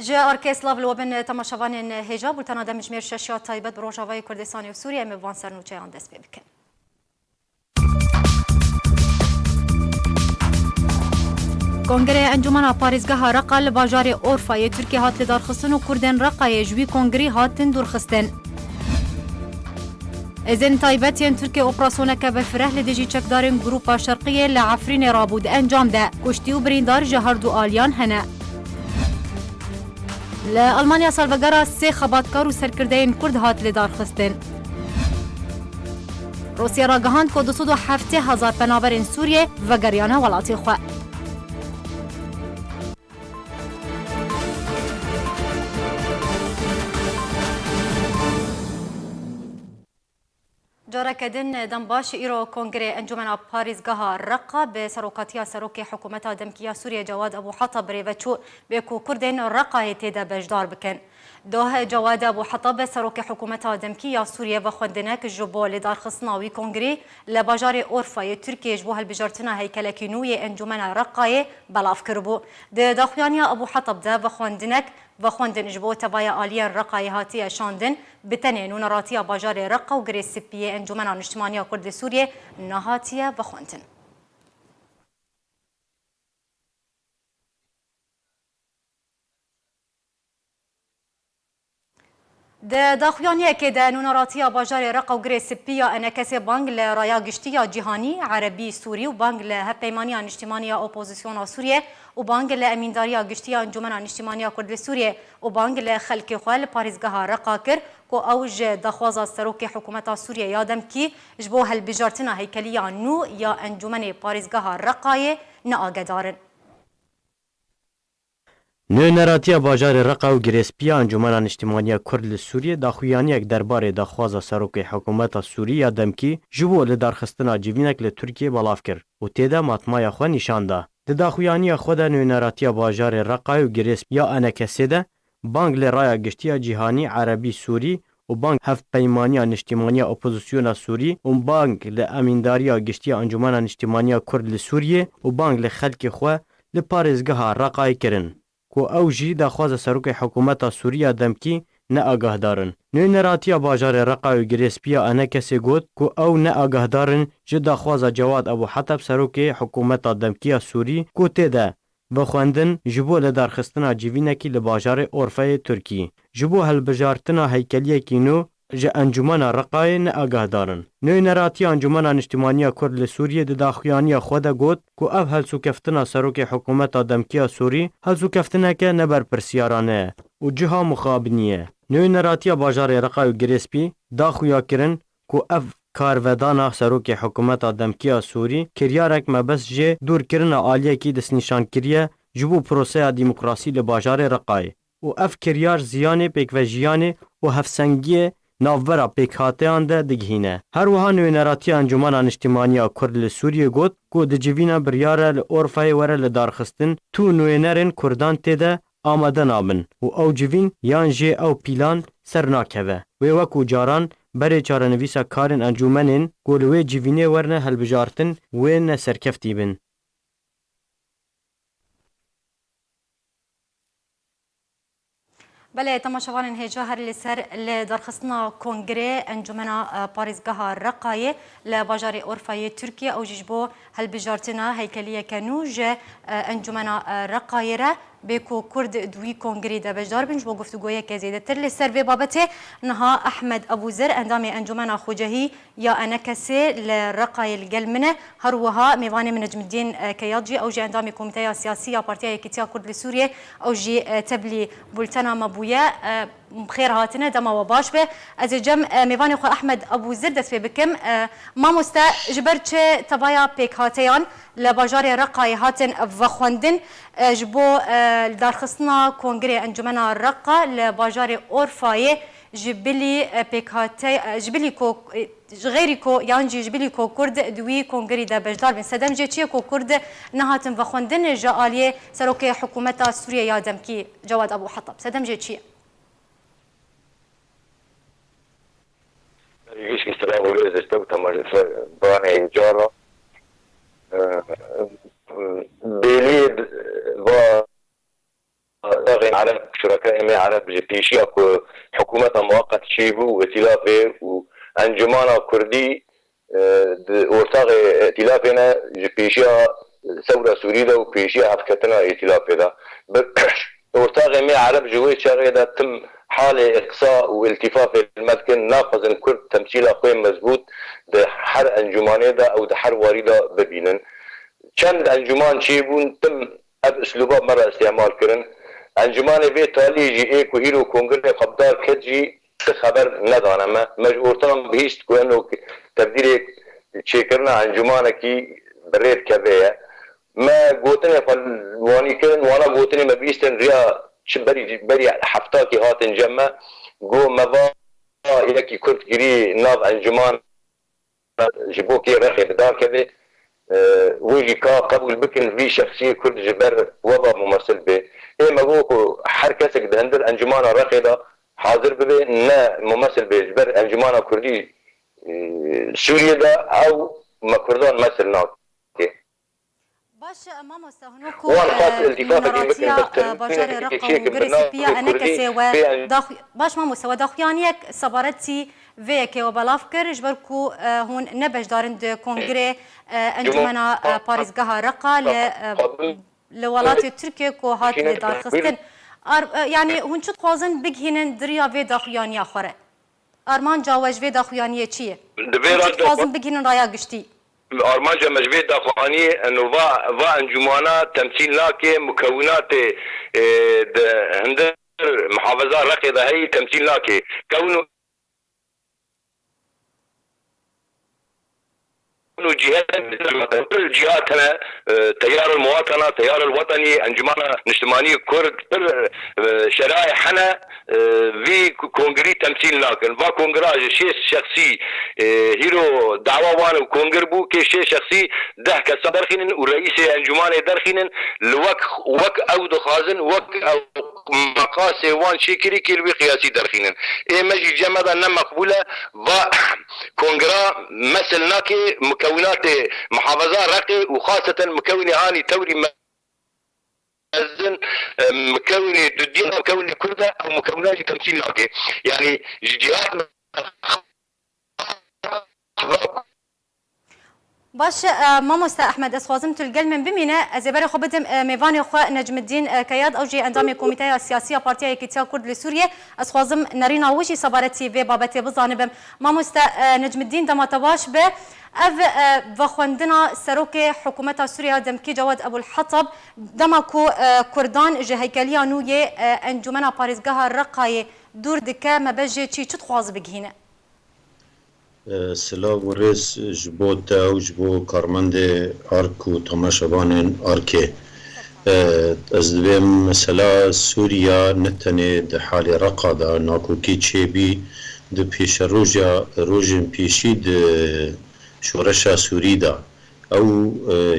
جا ارکستلاف لوبن تماشاوان هجاب و تنها دمجمیر ششیا تایبت بروجاوای کردستان و سوریه میوان سرنوچه آن دست بکن. کنگره انجمن پاریزگاه رقا باجار اورفای ترکیه هات لدارخستن و کردن رقای جوی کنگری هاتن دورخستن. ازن تایبتین ترکیه اپراسیون که به فرح لدیجی چکدارن گروپا شرقیه لعفرین رابود انجام ده کشتی و بریندار جهردو آلیان هنه. لألمانيا سالفقرا سي خباتكار و سركردين كرد هات لدارخستن. روسيا راقهاند كو 207,000 بنابرين سوريا وقريانا ولاتي خوا. جاركدن دنباش إيرو كونغري أنجمن باريزغاها رقا بسروقاتيا سروكي حكومتا دمكيا سوريا جواد أبو حطب ريفتشو بيكو كردين رقا يتيدا بجدار بكن دوه جواد أبو حطب سروكي حكومتا دمكيا سوريا وخوندناك جبو لدار خصناوي كونغري لباجار أورفاي تركيا جبوها البجارتنا هيكلكينوية أنجمن رقاي بلاف كربو داخوانيا أبو حطب دا وخوندناك وخوندن جبو تبايا آليا رقاي هاتيا شاندن بتنين ونراتيا باجار رقا وغري سبيه انجمنا نجتمانيا كرد سوريا نهاتيا وخوندن. داخوانيا كده نونراتيا باجار رقا وغري سبيه انا كسي بانغ لرايا قشتيا جهاني عربي سوري وبانغ لهبيمانيا نجتمانيا اوبوزيسيون سوريا وبانغ لأمينداريا قشتيا انجمنا نجتمانيا كرد سوريا وبانغ لخلق خوال باريزغاها رقا كر کو اوج دخوازا سروکی حکومت سوریه یادم کی جبو هالبجارتنا هیکلیا نو یا انجمن پاریزگاه رقای ناگدارن. نو نراتیا باجار رقا و گریسپیا انجمن اجتماعی کرد سوریه داخویانی یک درباره دخوازا سروکی حکومت سوریه یادم کی جبو لدارخستنا جوینک لترکیه بلاف کر و تیدا ماتمای خو نشان ده. داخویانی خود نو نراتیا باجار رقا و گریسپیا انکسیده بانگ لرایا گشتیا جهانی عربی سوری و بانگ هفت پیمانیا نشتیمانیا اپوزیسیون سوری و بانگ لأمینداریا گشتیا انجمن نشتیمانیا کرد لسوریه و بانگ لخلق خو لپارزگاه رقای کرن کو اوجی دخواز سروک حکومت سوریه دمکی نه آگاه دارن. نو نراتیا باجار رقا و گریسپیا انا کسی گوت کو او نه آگاه دارن جد دخواز جواد ابو حطب سروک حکومت دمکی سوری کو تیده و خواندن جبو لدارخستنا جیوینکی لباجار اورفای ترکی. جبو هلبجارتنا هیکلیه کینو جا انجمن رقای نه آگاه دارن. نو نراتی انجمن اجتماعی کرد لسوریه داخویانی خود گوت کو اف هلسو کفتنا سروک حکومت دمکی سوری هلسو کفتنا که نبر پرسیارانه و جها مخابنیه. نو نراتی باجار رقای و گریسپی داخویا کرن کو اف کارودانا سروک حکومت دمکی سوری کریارک مبس جه دور کرن آلیه کی دست نشان کریه جبو پروسه دموکراسی لباجار رقای و اف کریار زیانه پیک و جیانه و هفسنگیه ناوبرا پیک هاتیان ده دگهینه. هر وها نوینراتی انجمن اجتماعی کرد لسوریه گوت کو دجوینا بریاره لأورفای وره لدارخستن تو نوینرین کردان تیده آمده نابن و او جوین یان جه او پیلان سرناکوه و وکو جاران بره چارنویسا کارن انجمنین گولوی جوینه ورنه هلبجارتن و نه سرکفتی بن. بله تماشاوان هجا هر لسر لدارخستنا کنگره انجمنا پاریزگاه رقای لباجار اورفای ترکیه او جبو هلبجارتنا هیکلیه کنوج انجمنا رقای را بيكو كرد دوي كونغري دا بجدار بنج بو گفتگوية كزيدة تر لسر في بابته نها أحمد أبو زر اندامي أنجمنا خوجهي يا أنا كسي لرقاي القلمنة هروها ميواني من نجم الدين كياجي أو جي اندامي كوميتايا سياسية بارتيا كتيا كرد لسوريا أو جي تبلي بولتنا مبويا بخير هاتنا دما وباش به از جم ميواني خو أحمد أبو زر دست بكم ما مستا جبرتش تبايا بيك هاتيان لباجار رقاي هاتن وخوندن جبو دارخصنا كونغري انجمنا رقا لباجار اورفاي جبلي بيكاتي جبلي كو غيري كو يانجي جبلي كو كرد دوي كونغري دا بجدار بن سدم جيتشي كو كرد نهاتن وخوندن جاليه سروكي حكومه سوريا يادمكي جواد ابو حطب سدم جيتشي يجيش السلام عليكم استوت باني جارة بيليد و ضاغين على شركاء ما عرب جبيشيا حكومة مؤقت شيبو وائتلافه وأنجمانا كردي ورتاغ ائتلافنا جبيشيا ثورة سوريا وبيشيا هفكتنا ائتلافه ده ورتاغ ما عرب جوي شغيدا تم حالة إقصاء والتفاف المسكن ناقص كرد تمثيل أخوين مزبوط ده حر أنجمانه ده أو ده حر واردة ببينن چند انجمان چیبون تم اب اسلوبا مرة استعمال کرن انجمان بی تالی جی ایک و هیرو کنگره خبردار کد جی خبر ندانم مجبورتان بهیست که انو تبدیل چه کرنا انجمان کی برید کبه ما گوتنه فالوانی کرن وانا گوتنه ما بیستن ریا چه بری حفتا کی هاتن جمع گو مبا یکی کرد گیری ناف انجمان جبو کی رخی بدار کبه ويجي قبل بكن في شخصيه كرد جبر وضع ممثل به ايه مغوكو حركتك دهندر انجمانا رقيده حاضر به نا ممثل به جبر انجمانا كردي سوريا ده او ما كردان مثل ناك باش ماما سهنوكو مناراتيا باجاري رقم وغريسيبيا انا كسيوا باش ماما سوا داخيانيك صبرتي فيك وبلافكر جبركو هون نبش دارند كونغري انجمنا باريزغها رقا لولاتي تركيا كو هات لدار خستن يعني هون شو تخوازن بگهينن دريا في داخيانيا خوره ارمان جاوج في داخيانيه چيه شو تخوازن بگهينن رايا گشتي ارمانجا مجبور داخلاني انه va انجمانا تمثيل لاكي مكونات هند محافظه رقيده هي تمثيل لاكي كونه الجهات هنا تيار المواطنه تيار الوطني انجمانا نجتمانيه كرد شرائح هنا في كونغري تمثيل لكن فا كونغراج شيء شخصي هيرو دعوه وان كونغر بو كي شيء شخصي ده كصدرخين ورئيس انجمان درخين وك او دخازن وك او مقاسي وان شكري كيلوي قياسي درخين اي مجي جمدا مقبوله فا كونغرا مثلناكي مكونات محافظة رقي وخاصة مكونة هاني توري مزن مكونة دودية مكونة كردة أو مكونات تمثيل لاكي يعني جهات باش ماموستا احمد اسخوازم تلقل من بمينه ازبر خو بدم ميفان خو نجم الدين كياد اوجي اندام كوميتي السياسيه بارتيا كيتيا كرد لسوريا اسخوازم نرينا وشي صبرتي في بابتي بزانبم ماموستا نجم الدين دما تباش به اف بخوندنا سروكي حكومه سوريا دمكي جواد ابو الحطب دمكو كردان جهيكليا نويه انجمنا باريزغها رقاي دور دكا مبجي تشي تخواز بگهينه سلام و رئیس جبو تا و جبو کارمند آرک و تماشاوان آرکه از دویم مسئله سوریا نتنه ده حال رقا ده ناکوکی چه بی ده پیش روژن پیشی ده شورش سوری ده او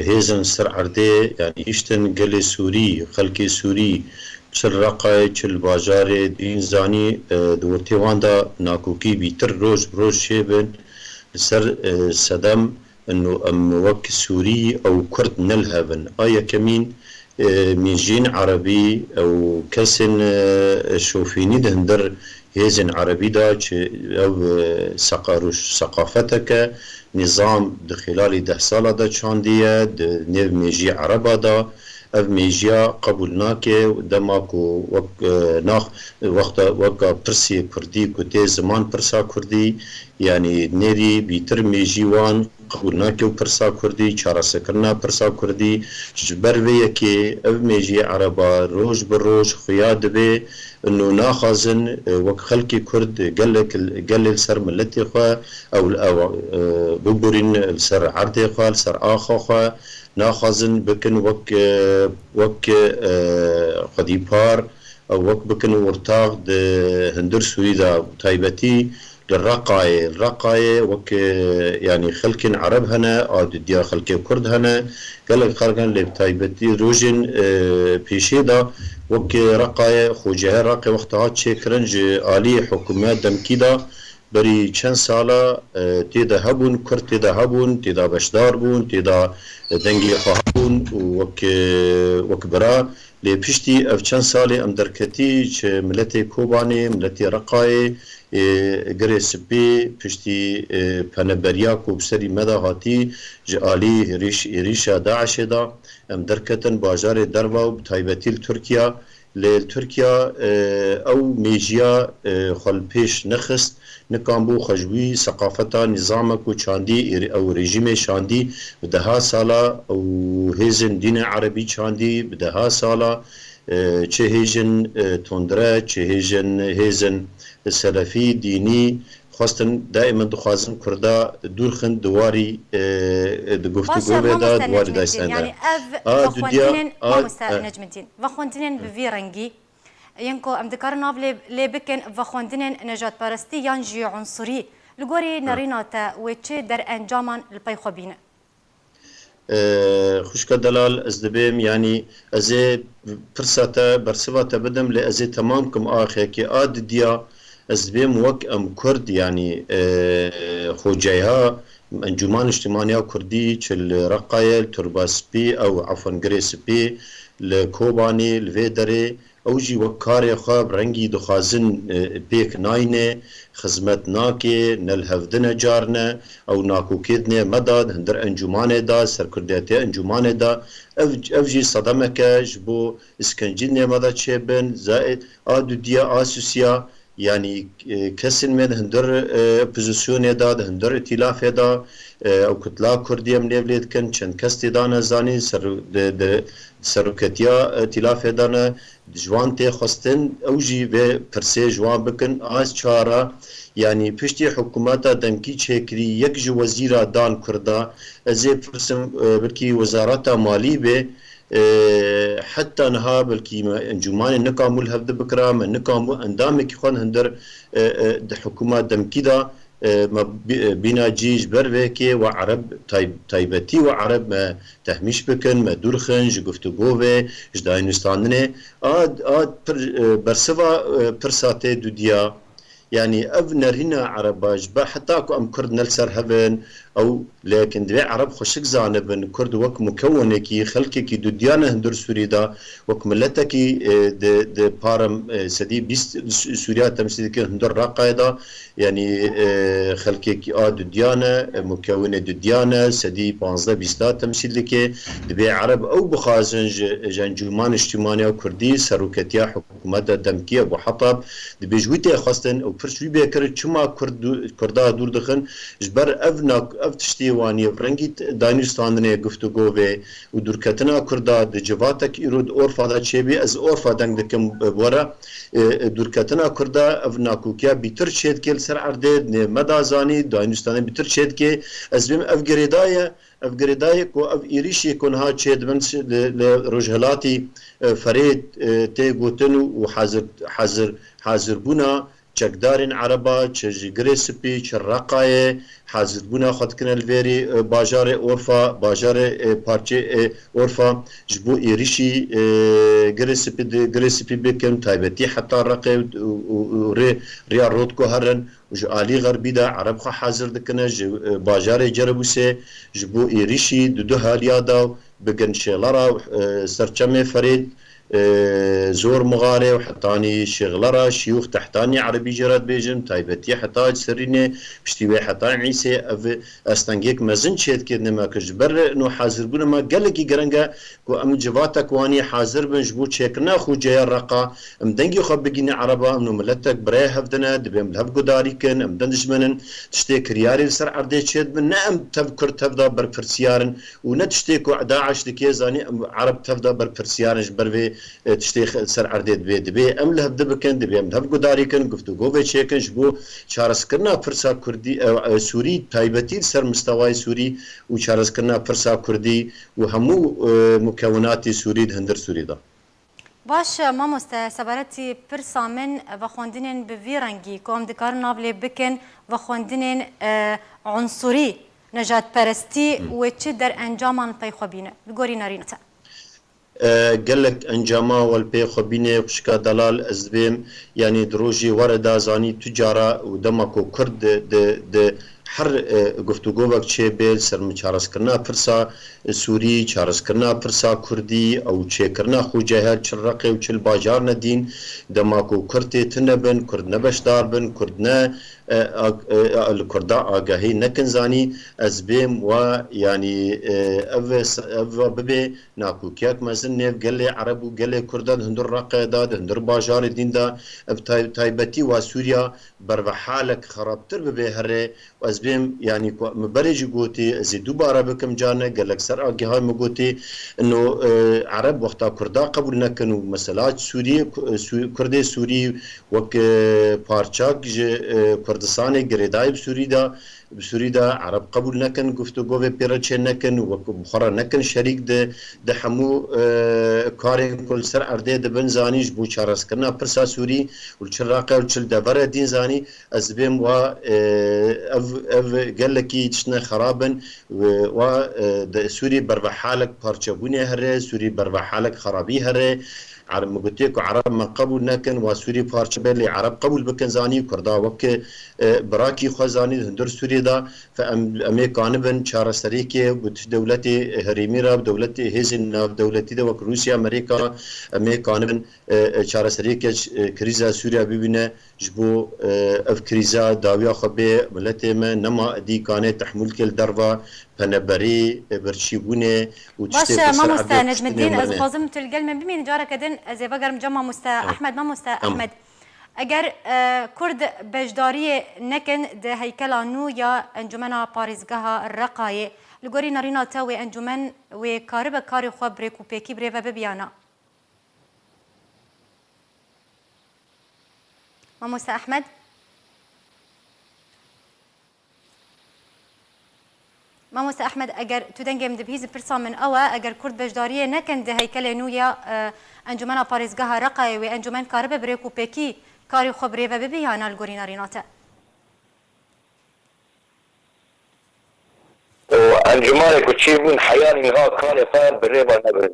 هیزن سر عرده یعنی اشتن گل سوری خلق سوری چل رقای چل باجار دین زانی دورتی واندا ناکوکی بیتر روز شیبن سر صدم انه ام وك سوري او كرد نلهبن آیا كمين ميجين عربي او كسن شوفيني دهندر هيزن عربي دا او ثقافتك نظام دخلال 10 سالة دا چاندية نيو ميجي عربا دا اف ميجيا قبولناكي دماكو ناخ وقا برسي كردي كوتي زمان برسا كردي يعني نيري بيتر ميجيوان قبولناكي وبرسا كردي چارا سكرنا برسا كردي جبر كي اف ميجي عربا روج بروج خياد بي انه ناخذن وك خلقي كرد قلل سر ملتي خوا او ببورين سر عرضي خوا سر اخو خوا ناخذن بكن وك قديبار او وك بكن ورتاغ هندر سويدا تايبتي الرقاية وك يعني خلق عرب هنا او ديا خلق كرد هنا قال خلقن لتايبتي روجن بيشيدا وك رقاية خوجه رقي وقتها تشكرنج آلي حكومات دمكيدا بری چند سالا تیدا هبون کرد تیدا هبون تیدا بشدار بون تیدا دنگی خواهبون وک برا لی پشتی اف چند سالی ام درکتی چه ملت کوبانی ملت رقای گره سپی پشتی پنبریا کو بسری مدا هاتی جالی ریشا داعش دا ام درکتن باجار دروا و تایبتی ترکیا لتركيا او ميجيا خل بيش نخست نكامبو خجوي ثقافتها نظامك وشاندي او ريجيم شاندي بدها سالا او هيزن دين عربي شاندي بدها سالا چه هيجن تندره چه هيزن سلفي ديني خواستن دائما دخوازن کردا دورخن دواری گفتگو بدا دواری دایستن يعني اف وخوندين ما نجم الدين وخوندين بفي رنگي ينكو ام ذكرنا لي بكن وخوندين نجات بارستي ينجي عنصري لغوري نريناتا وچه در انجامان البي خوبينه خوشك دلال از دبیم يعني ازي فرصتا برسواتا بدم لازي تمام كم آخر كي آد ديا از بیم وک ام کرد يعني خوجيها انجمان اجتماعية كردي چل رقايل ترباسبي او عفوا گريسبي لكوباني الفيدري او جي وكاري خواب رنگي دخازن بيك ناينه خدمت ناكي نلهفدن جارنا او ناكو كيدنه مداد هندر انجمان دا سركرديتي انجمان دا افجي صدمك جبو اسكنجين مداد شبن زائد ادو ديا اسوسيا يعني كسن من هندر بوزيسيون داد هندر ائتلاف دا او كتلا كرديه من ليد كان چند كست دانا زاني سركتيا ائتلاف دانا جوان تي خستن اوجي و پرسي جوان بكن از چارا يعني پشتي حكوماتا دمكي چكري يك جو وزيرا دان كردا ازي پرسم بلكي وزارتا مالي به حتى نها بلكي انجمان نكامل هفد بكرا من نكامو اندامك خون هندر حكومات دمكيدا بنا جيج بروكي وعرب تايبتي وعرب ما تهميش بكن ما دورخن جفتگوه جداينستاننه آد برسوا برساتي دوديا يعني اف نرينا عرباج حتى اكو ام كرد نلسر هبن او لكن دبي عرب خشك زانبن كرد وك مكونكي خلقكي دوديانه هندر سوريدا وك ملتكي د بارم سدي بيست سوريا تمثيل هندر راقايدا يعني خلقكي دوديانه مكونه دوديانه سدي 15 بيستا تمثيل لك دبي عرب او بخازن جنجمان اجتماعي كردي سروكتيا حكومات دمكيه ابو حطب دبي جويتي خاصه او فرشوي بكر چما كردا دور دخن جبر اف تشتيواني فرنگي دانستانه گفتگو و ودوركتنا كردا د جواتك يرود اورفا دا چبي از اورفا دنگ دكم بورا دوركتنا كردا اف ناكوكيا بيتر شيد كل سر عرده مدازاني دانستانه بيتر شيد كي از بم اف گريداي كو اف ايريشي كونها چيد من لروجهلاتي فريد تي گوتنو وحاضر بونا چکدارین عربا چجگری سپی چرقای حاضر بونا خود کنه الویری باجار اورفا باجار پارچه اورفا جبو ایریشی گری سپی بکن تایبتی حتی رقی و ریا رود کو هرن و جو آلی غربی دا عرب خوا حاضر دکنه باجار جربوسه جبو ایریشی دو حالیا دا بگن شیلارا سرچم فرید زور مغاري وحطاني شغلرة شيوخ تحتاني عربي جراد بيجم تايبتي حتى سريني بشتوي حتى عيسى استنجيك مزن شيت كده ما كجبر انه حاضر بنا ما قال لك جرنجا كو ام جواتك واني حاضر بنجبو تشيكنا خو جاي الرقا ام دنجي خو بقيني عربا انه ملتك براي هفدنا دبم لهب قداري كن ام دندجمنن تشتيك رياري سر عردي شيت من نعم تذكر تفضى برفرسيارن ونتشتيكو 11 دكيزاني عرب تفضى برفرسيارن جبر تشتيخ سر عرديت بي ام لهب دبكن دبي ام لهب قداري كن گفتگو و چيكن جبو چارسكرنا فرسا كردي سوري تايبتي سر مستوى سوري و چارسكرنا فرسا كردي و همو مكونات سوري هندر سوري دا باش ماموستا سبارتي برسا من وخوندنين بفيرانجي كوم دكار نابلي بكن وخوندنين عنصري نجات پرستی و چه در انجامان پیخوبینه بگوری نارینتا قال لك انجاما والبي خبينه وشكا دلال ازبيم يعني دروجي وردا زاني تجاره ودمكو كرد د هر گفتگو وقت چه بیل سرم چارس کرنا پرسا سوری چارس کرنا پرسا کردی او چه کرنا خو جهل چرقه و چل باجار ندین دماکو کرتی تنبن کرد نبشدار بن کرد نه الكردا آگاهی نکن زانی از بیم و یعنی او ببی ناکو کیاک مزن نیف گله عرب و گله کردان هندر راقه داد هندر باجار دین دا تایبتی و سوریا بر و حالک خرابتر ببی هره و از بیم یعنی مبرج گوتی زی دوباره بکم جانه گلک سر آگاهی مگوتی انه عرب وقتا کردا قبول نکنو مثلا سوری کرد سوری وک پارچاک کردستان گریدای بسوری دا عرب قبول نکن گفتگو به پیرچه نکن و بخارا نکن شریک ده همو کارین کل سر ارده ده بن زانیش بو چارس کرنا پرسا سوری و چراقه و چل دبره دین زانی از بیم و او گلکی چشنه خرابن و ده سوری بر حالک پارچه بونه هره سوری بر حالک خرابی هره عرب مقتيك عرب ما قبول نكن وسوري بارش بلي عرب قبول بكن زاني كردا وك براكي خزاني هندر سوري دا فامريكان بن شار سريكي دولتي هريميرا دولتي هيزن دولتي دا وك روسيا امريكا امريكان بن شار سريكي كريزا سوريا بيبينه جبو اف كريزا داويا خبي ملتي ما نما دي كانت تحمل كل دربا فنبري برشيبونه باش ما مستا نجم الدين از خازم تلقل من بمين جارة كدن از بقر مجمع مستا احمد ما مستا احمد اگر كرد بجداري نكن ده هيكلانو يا انجمنا باريزگاها الرقاية لغوري نارينا تاوي انجمن وكارب كاري خواه بريكو بيكي بريفا ببيانا ما مستا احمد ما موسى أحمد أجر تدنجم دبيز برسا من أوا أجر كرد بجدارية نكن ده هيكل نويا أنجمنا باريزگاها رقاي وأنجمن كارب بريكو بيكي كاري خبري وببيانا الجورينا ريناتا وأنجمنا كتشيبون حياني ها كاري خار بريبا نبرن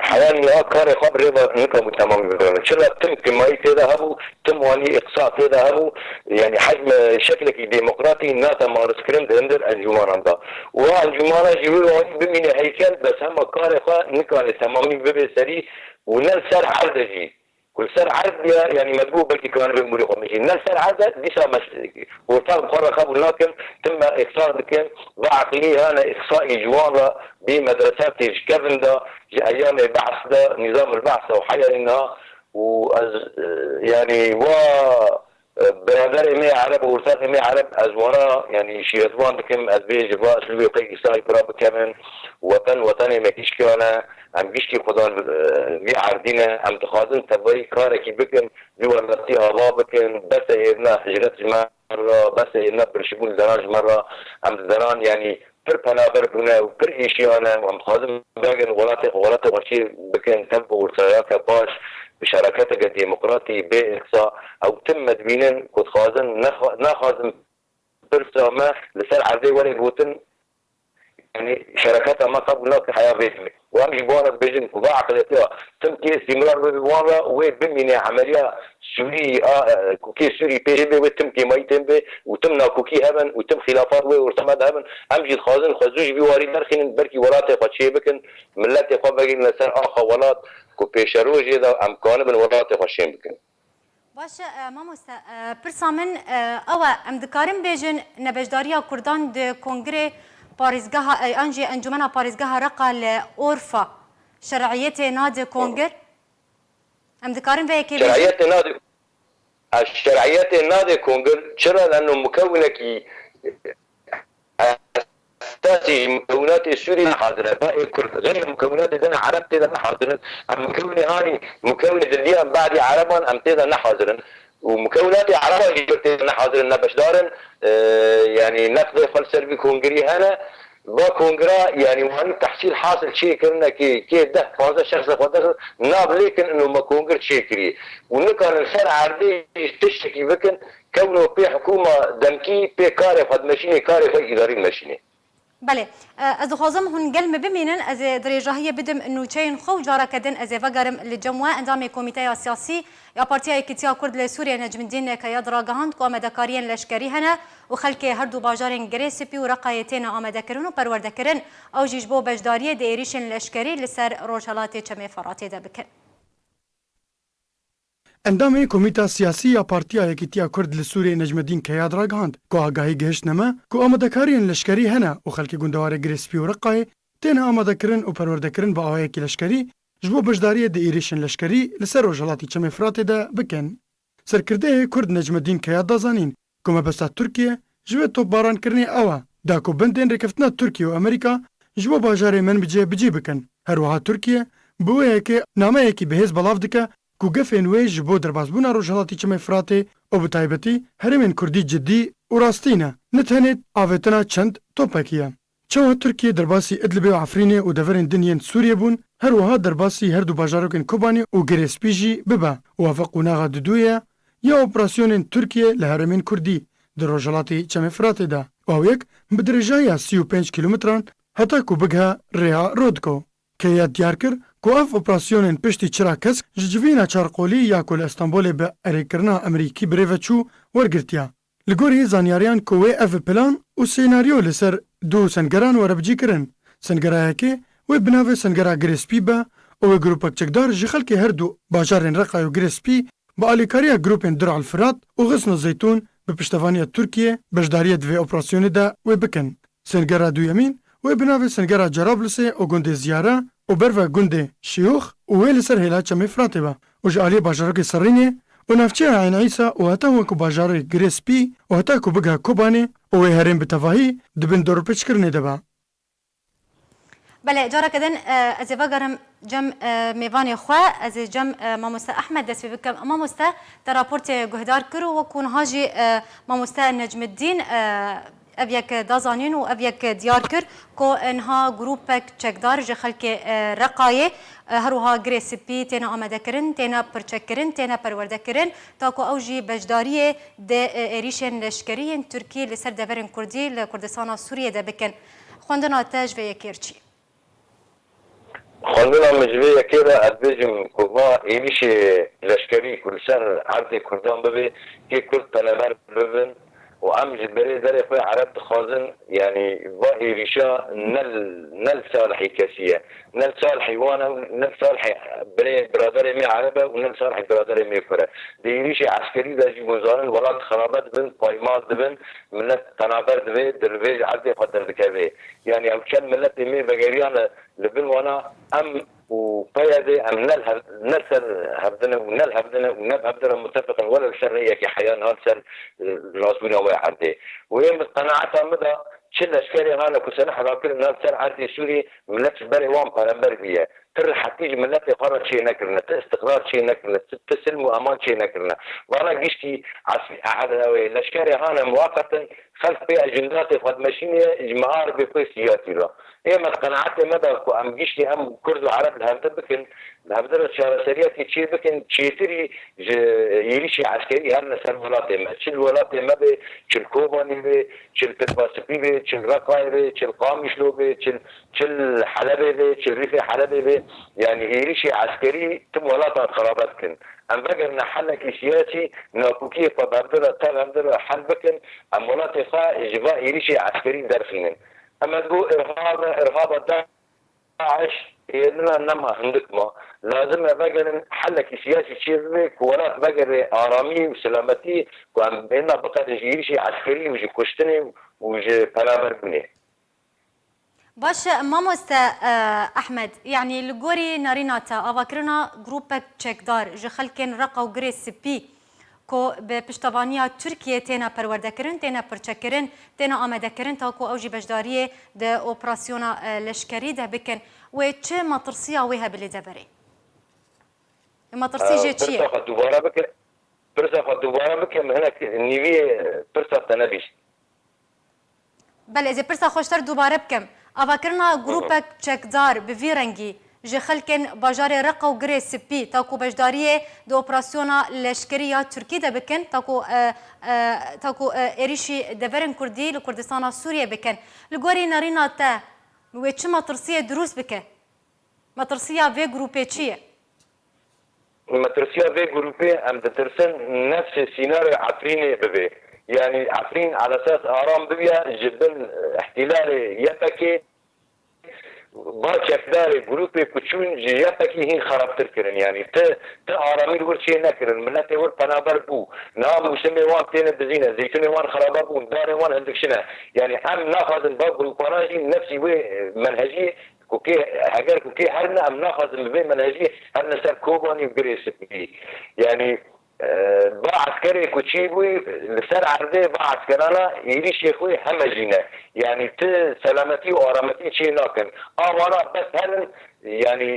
حياني ها كاري خار بريبا نكم تمام ببرن شلا تم كمائي كده هبو تم واني إقصاء كده هبو يعني حجم شكلك ديمقراطي ناتا مارس كريم دندر أنجمان دا وأنجمان جيبوا بمين هيكل بس هم كاري خار نكم تمامي ببرن سري ونال سر عرض كل سر عرض يعني مدبوب بلكي كمان بيموري خمسين نال سر عرض ديسا مش وطال بخارة خابو لكن تم إقصاء لكن بعقلي هنا إقصاء جوارة بمدرسات كيفن دا أيام البعث دا نظام البعث وحيا إنها يعني و برادر مي عرب ورثاق مي عرب أزوانا يعني شيرتوان بكم أزبيج با سلوي قيق إسرائيل برا بكمن وطني مكيش كوانا عم بيشتي خدان مي عردينا عم تخاذن تبري كاركي بكم بورلتي هلا بكم بس إذنا حجرات مرة بس إذنا برشبون زراج مرة عم زران يعني پر پنابر بنا و پر إشيانا وعم تخاذن باقن غلطة وشي بكم تنبو ورثاق باش بشراكات ديمقراطي بإقصاء أو تم تبينن كنت خازن ناخذ برسا ما لسال عردي ولا بوتن يعني شركاتها ما قبل لك حياة بيتمي وأمشي بوانا بيجن وضاع قلتها تم كي استمرار بوانا وبميني عملية سوري كوكي سوري بي بي وتم كي ما يتم بي وتم كوكي هبن وتم خلافات ورتمد هبن أمشي خازن خزوج بواري درخين بركي ولاتي قد بكن ملاتي قد بقين لسال آخر ولات کو پیشروجی دا امکان بن ولات خوشیم بکن. باشه ماموستا پرسا من اوا ام دکارم بیجن نبجداریا کردان د کنگره پاریزگاه انجی انجمن پاریزگاه رقا لأورفا شرعیت ناد کنگر ام دکارم به کی شرعیت ناد کنگر چرا لانه مكونه کی أساسي مكونات سوريا حاضرة باقي كرد غير المكونات دنا عرب تدا حاضرين المكونة هاني مكونة اليوم بعد عربا أم تدا حاضرين ومكونات عربا تدا حاضرين نبش دارن يعني نقد فلسفي كونغري هنا با كونغرا يعني وان تحصيل حاصل شيء كنا كي ده هذا الشخص قدر ناب لكن إنه ما كونغر شيء كري ونكان الخير عربي تشتكي بكن كونه في حكومة دمكي في كارف هاد ماشيني كارف إداري ماشيني بله از خوازم هون گلم ببینن از درجه‌ای بدم انه چین خو جارا کدن از وگرم لجمع اندام کمیته سیاسی یا پارتیا یکیتیا کرد لسوریه نجم الدین که یاد راگهاند که آمدکاریان لشکری هنه و خلک هر دو باجارین گریسپی و رقایتین آمدکرن و پروردکرن او جیش بو بجداری دیریشن لشکری لسر روشالات چمه فراتی ده بکن. اندام کمیته سیاسی یا پارتیا یکیتیا کرد لسوریه نجم الدین که یاد راگهاند که آگاهی گهشت نما که آمدکاریان لشکری هنه و خلک گندوار گریسپی و رقای تین آمدکرن و پروردکرن با آوای کی لشکری جبو بجداری دیریشن لشکری لسر روشالاتی چمه فراتی ده بکن. سرکرده کرد نجم الدین که یاد دازانین که مبسط ترکیه جوه توپ باران کرنی اوه دا که بندین رکفتنا ترکیه و امریکا جبو باجار من بجی بکن. هر وها ترکیه بوه که نامه یکی بهز بلاف دکه که گفین وی جبو دربازبونا روشالاتی چمه فراتی و بطایبتی هرمین کردی جدی و راستینه نتهنید آویتنا چند توپکیه. چوها ترکیه درباسی ادلبه و عفرینه و دورین دنین سوریه بون هر وها درباسی هر دو باجاروکن کوبانی و گریسپیجی ببا وافق و ناغا دودویه یا اپراسیونین ترکیه لهرمین کردی در روشالاتی چمه فراتی ده و یک بدرجای 35 کیلومتران حتی که بگه ریا رودکو که یاد دیار کر که اف اپراسیونین پشتی چرا کس ججوینا چارقولی یا کل استانبول به اریکرنا امریکی بریوه چو ورگرتیا. لگوری زانیاریان که وی اف پلان و سیناریو لسر دو سنگران وربجی کرن. سنگرایی که وی بناوه سنگرا گریسپی با و گروپک چکدار جخل که هر دو باجارین رقای و گریسپی با آلیکاریا گروپین درع الفرات و غصن زیتون به پشتوانی ترکیه بجداری دوی اپراسیون دا وی بکن. سنگرا دو یمین وی بناوه سنگرا جرابلسه و گنده زیاره و برو گنده شیوخ و وی لسر هیلا چمه فراته با و جعالی باجارک سرینه و نفچه عین عیسا و حتی وکو باجار گریسپی و حتی که بگه کوبانه و وی هرین بتفاهی دبن دور پچ کرنه دبا. بله جارا کدن از وگرم جم میوان خوا از جم ماموستا احمد دست بکم ماموستا در راپورت گهدار کرو و کون هاجی ماموستا نجم الدین ابيك دازانين وابيك ديار كر كو انها جروبك تشكدار جخلك رقايه هروها جريسبي تينا امدكرن تينا برچكرن تينا پروردكرن تاكو اوجي بجداريه د اريشن لشكريين تركي لسر دفرن كردي لكردستان سوريا ده بكن خوندنا تاج في كيرچي خواندنا مجوی کیرا ادبیجم کوما ایلیش لشکری کل سر عرض کردان ببی که کرد پنبر ببن و ام جبري ذري خوي عرب خازن يعني ظاهي ريشا نل صالحي كاسية نل صالحي وانا نل صالحي برادري مي عربة ونل صالحي برادري مي فرا دي ريشي عسكري دا جي مزارن ولاد خرابات بن قايمات بن ملت تنابر دبي دربيج عدي قدر دكابي يعني او كان ملت مي بغيريان لبن وانا ام وقيادة أم نلسر هبدنا ونل هبدنا متفقا ولا الشرعية كي حيان هالسر راسبنا وعردي وين قناعتها مدى شل أشكالي غانا كسنة حراكر نلسر عردي سوري ملتش بري وام قرنبر بيه تر حتيج ملتي قرر شيء نكرنا استقرار شيء نكرنا تسلم وأمان شيء نكرنا وانا قشتي على الأشكالي غانا مواقعة خلف بي أجنداتي قد ماشيني إجماعار بكل سياسي له إيه ما قناعتي مدى أم جيشتي أم كرد وعرب الهمدر بكن الهمدر الشارسريات تشير بكن تشيتري يريشي عسكري هرنا سر ولاتي ما تشيل ولاتي ما بي تشيل كوباني بي تشيل بتباسبي بي تشيل رقاي بي تشيل قامشلو بي تشيل حلبي بي تشيل ريفي حلبي بي يعني يريشي عسكري تم ولاتا خرابات كن أم بقرنا حلك سياسي ناكوكي فبردر تبردر حل بكن أم ولاتا جباء يريشي عسكري درفنن أما تقول إرهاب داعش يدنا نما عندك ما لازم بقى حلك سياسي شيرك ولا بقى آرامي وسلامتي وعم بينا بقى يجي عسكري ويجي كشتني ويجي بلابر بني باش ماموست احمد يعني لغوري ناريناتا افاكرنا جروبك تشيكدار جخلكن رقا وغريس بي کو به پشتوانیا ترکیه تینا پروردکرین تینا پرچکرین تینا آمدکرین تا کو اوجی بجداری ده اپراسیونا لشکری ده بکن و چه مطرسیه ویها بلی دبری مطرسی جه چیه؟ برسا دوباره بکن هناك نیوی برسا تنبیش بله اذا برسا خوشتر دوباره بکم افاکرنا گروپک چکدار به وی رنگی ji xelkên bajarê Reqa û Girê Spî taku beşdariyê di operasyona leşkeriya Tirkî de bikin taku êrişî deverên Kurdî li Kurdistana Sûriyê bikin. Li gorî nerîna te wê çi metirsiyê durust bike? Metirsiya vê grupê çi ye? مترسيا في جروبي ام تترسن نفس السيناريو عفريني ببي يعني عفرين على اساس ارام ببيا جبن احتلال يتكي باش داري جروبي كتشون يتكي هي خراب تركن يعني ت ارامي ور شيء نكرن مناتي ور بنابر بو نام مسمي وان تين بزينه زيتوني وان خراب بو داري وان عندك شنو يعني هم ناخذ الباب القراجي نفسي منهجيه كوكي اگر كوكي هرنا ام ناخذ البي منهجيه هرنا سر كوباني وجريس يعني با عسكري كوتشيبوي لسر عرضي با عسكرانا يري شيخوي همجينا يعني ت سلامتي وارامتي شي ناكن وانا بس هل يعني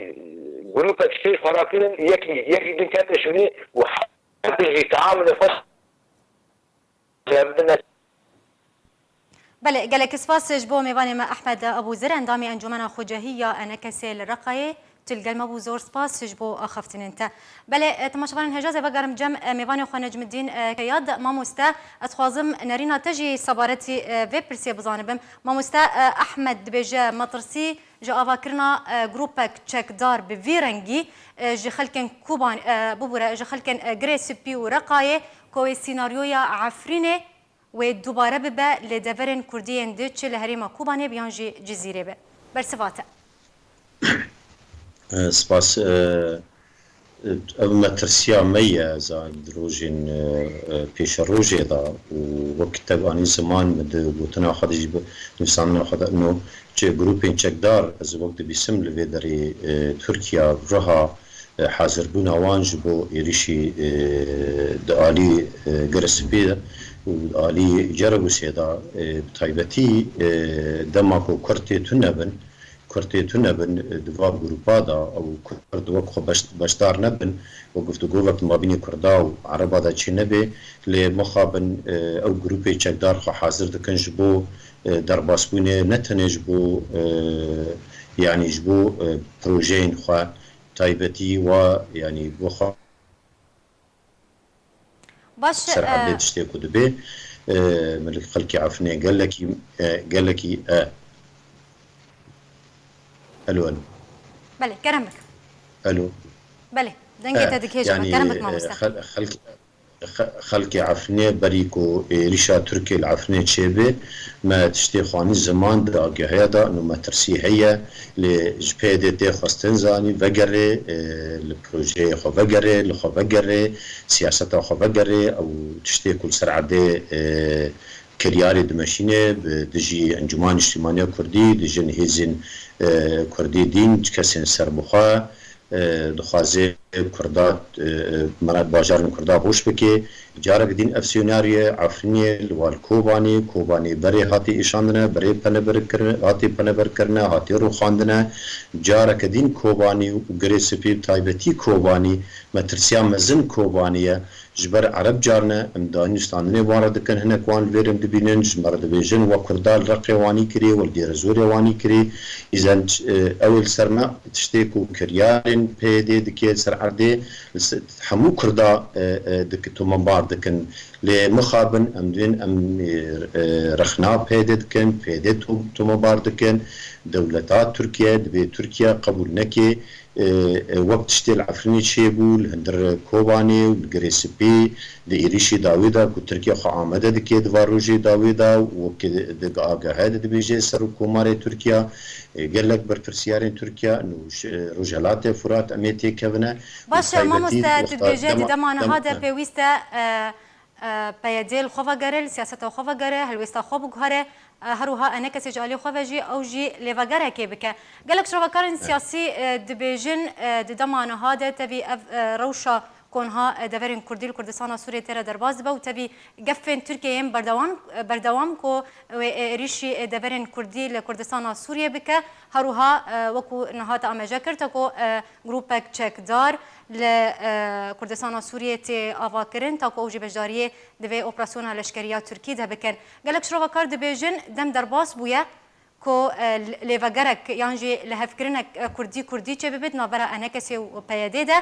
جروبك شي فراكين يكي دين كانت شوني وحد يتعامل فصل بله گلک سپاس جبو میوانی ما احمد ابو زر اندامی انجمن خوجهیه انکسی لرقایه تلقل مبو زور سپاس جبو اخفتن انت بله تماشاوان هجازه بگرم جم میوانی خو نجم الدین کیاد ماموستا اتخوازم نرینا تجی صبارتی و پرسی بزانبم ماموستا احمد بجا مطرسی جا آوا کرنا گروپک چکدار به ویرنگی جا خلکن کوبان ببوره جا خلکن گریس پی و رقایه کوی سیناریویا عفرینه و دوباره به لدورن کردین دچ لهریم کوبانه بیانجی جزیره به برسواته سپاس او مترسیا مية زاد روجين بيش الروجي دا وكتب اني زمان مد بوتنا خد يجيب نفسنا خد انه جي جروبين تشكدار از وقت بيسم لفيدري تركيا رها حاضر بونا وانجبو يريشي دالي جرسبي وآلي جربو سيدا بطيبتي دماكو كرتي تنبن دواب جروبا دا او كرد وقت بشدار نبن وقفت قولت ما بيني كردا وعربا دا چي نبي لمخابن او جروبي چكدار خو حاضر دكن جبو درباسبوني نتنه جبو يعني جبو بروجين خو طيبتي و يعني بوخا باش سر عبد تشتكو دبي ملك خلقي عفني قال لك الو بله كرمك الو بله دنگه تدكيجه يعني كرمك ما مستح خلقي عفني بريكو ريشا تركي العفني تشيبي ما تشتي خواني زمان دا هذا انه ما ترسي هي لجبهه دي خاصتن زاني فقري البروجي خو فقري لخو فقري سياسته خو فقري او تشتي كل سرعه دي كرياري دمشينه دجي انجمان اجتماعيه كردي دجي نهزن كردي دين كسن سربخا دخوازه کردات مراد باجارن کردا خوش بکی جارب دین افسیوناریه عفرینیه لوال کوبانی بری هاتی ایشاندنه بری پنبر کرنه هاتی رو خاندنه جارک دین کوبانی و گری سپیب تایبتی کوبانی مترسیا مزن کوبانیه جبر عرب جارنا امداني استاندني وارد كان هنا كوان فيرم دبينن جمرد بيجن وكردال رقي واني كري والدير زوري واني كري اذا اول سرنا تشتيكو كريارين بيدي دكي سر عردي حمو كردا دك تومبار دكن لمخابن امدين ام رخنا بيدي دكن بيدي تومبار دكن دولتات تركيا دبي تركيا قبول نكي وقت شتيل عفريني تشيبو لهندر كوباني والجريسبي لإيريشي داويدا كو تركيا خو عامده دكي دواروجي داويدا وكي دقاقا هذا دبيجي سر كوماري تركيا قال لك برترسيارين تركيا انه رجالات فرات اميتي كفنا باشا ما مستعد بيجي دمانا هذا بيويستا بيديل خوفا غارل سياسته خوفا غاره هلويستا خوب غاره هروها انا كسي جالي خوفاجي او جي ليفاغاره كيبكا قالك شو كارن سياسي دبيجن دمانا هذا تبي روشا كونها دفرين كردي كردستان سوريا ترى درباز بو تبي قفن تركيا بردوام كو ريشي دفرين كردي لكردستان سوريا بك هروها وكو نهات امجا كرتكو جروبك تشيك دار لكردستان سوريا تي افاكرن تاكو اوجي بجاريه دفي اوبراسيون لشكريه تركي ده بكن قالك شرو كارد بيجن دم درباز بويا کو لیوگرک یعنی لهفکرنک کردی چه ببید نابرا انا کسی و پیاده ده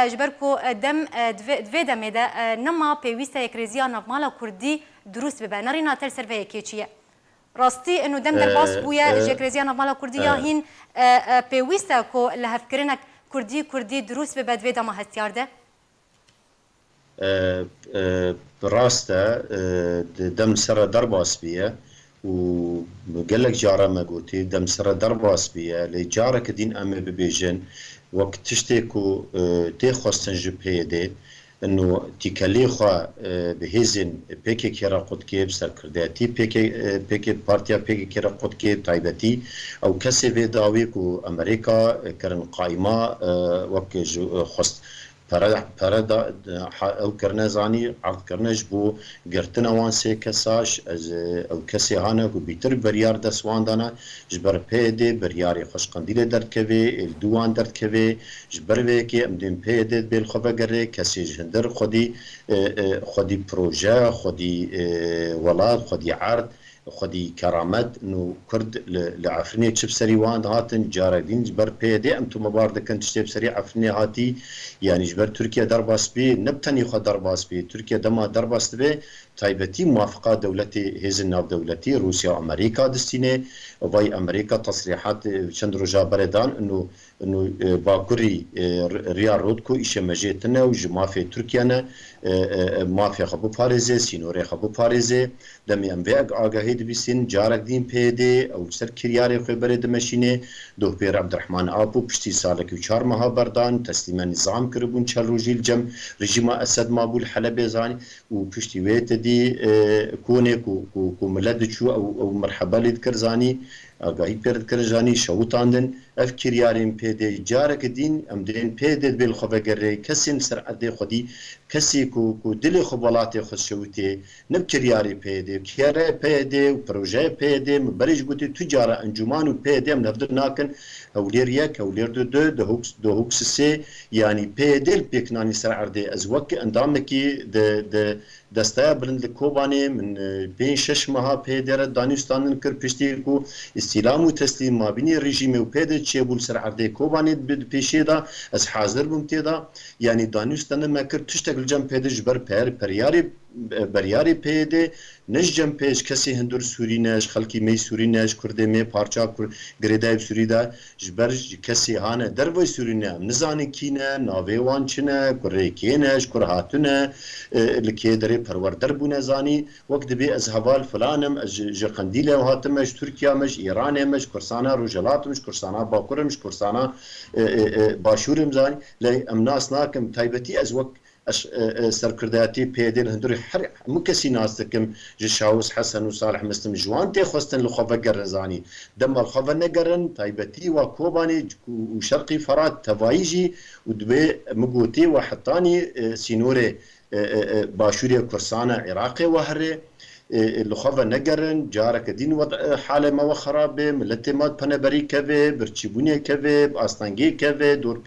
جبر کو دم دوی دم ده نما پیوسته یک ریزیا نمالا کردی درست ببه نرینا تل سروی کی چیه راستی انه دم در باس بویا یک ریزیا نمالا کردی یا هین پیوسته کو لهفکرنک کردی درست ببه دوی دم هستیار ده راسته دم سر در باس بیه وقال لك جاره ما قلتي دم سر درباس بيه لجاره كدين امي ببيجن وقت تشتكو تيخوستن جبهيدي انه تيكالي خوا بهزن بيكي كيرا قد كيب سر كرداتي بيكي بارتيا بيكي كيرا قد كيب تايبتي او كسي بيداوي كو امريكا كرن قائمه وقت خوست پردا او کرنا زانی عرض کرنش بو گرتنا وان سه کساش از او کسی هانه کو بیتر بریار دسوان دانا جبر پیده بریاری خوش قندیل درد کوي الدوان درد کوي جبر وی کی امدن پیده بیل خو بگره کسی جندر خودی پروژه خودی ولاد خودی عرض خودی کرامت نو کرد لعفرنی چپ سری وان هاتن جاردین جبر پیده ام تو مباردکن چپ سری عفرنی هاتی يعني جبر تركيا درباس بي نبتني خو درباس بي تركيا دما درباس بي تايبتي موافقه دولتي هزن ناف دولتي روسيا وامريكا دستينه وباي امريكا تصريحات چند روجا بردان انه باكوري ريال رودكو ايش مجيتنا وجمافي تركيا مافيا خبو باريزي سينوري خبو باريزي دمي ام بيق اگاهي دبيسين جارك دين بيدي او سر كرياري خبر دمشينه دو بير عبد الرحمن ابو بشتي سالك و 4 ماه بردان تسليم نظام كربون چل روجي الجم رجيم اسد مابول حلب زاني و بشتي ويت دي كوني كو ملد شو او مرحبا لذكر زاني اگاهی پرد کرجانی شوتاندن اف کریارین پیده جارک دین ام دین پیده بیل خو بگره کسی سر عده خودی کسی کو دل خو بلاته خو شوتی نب کریاری پیده کیاره پیده و پروژه پیده مبرج گوتی تجاره انجمان و پیده من نفدر ناکن اولیر یک اولیر دو هوکس سه یعنی پیده پیکنانی سر عده از وک اندامکی د دسته بلند کوبانی من بین 6 ماه پیده دانستانن کر پشتی کو استلام و تسلیم ما بین رژیم و پیده چه بول سر عرضه کوبانی پیشی دا از حاضر بمتی دا یعنی دانستان ما کر تشتغل جنب پیده جبر بریاری پیده نش جنب پیش کسی هندور سوری نش خلکی می سوری نش کرده می پارچا گریدای سوری دا جبر کسی هانه دروی سوری نه نزانی کینه ناوی وان چنه کره کینش کره هاتونه لکی دری پروردر بونه زانی وقت بی از حوال فلانم از جقندیله و هاتمش ترکیه مش ایران مش کرسانه روجلات مش کرسانه باکور مش کرسانه باشورم زانی لی امناس ناکم تایبتی از وقت سرکرداتی پیدل هندوری هر مکسی ناستکم جشاوس حسن و صالح مسلم جوان تی خواستن لخوفه گرزانی دم الخوفه نگرن تایبتی و کوبانی و شرقی فرات توایجی و دوی مگوتی و حطانی سینور باشوری کرسانه عراقی و هره لخوفه نگرن جارك دين وضع حاله ما خرابه ملت مات پنبری كوي برچبوني كوي آستانگي كوي دور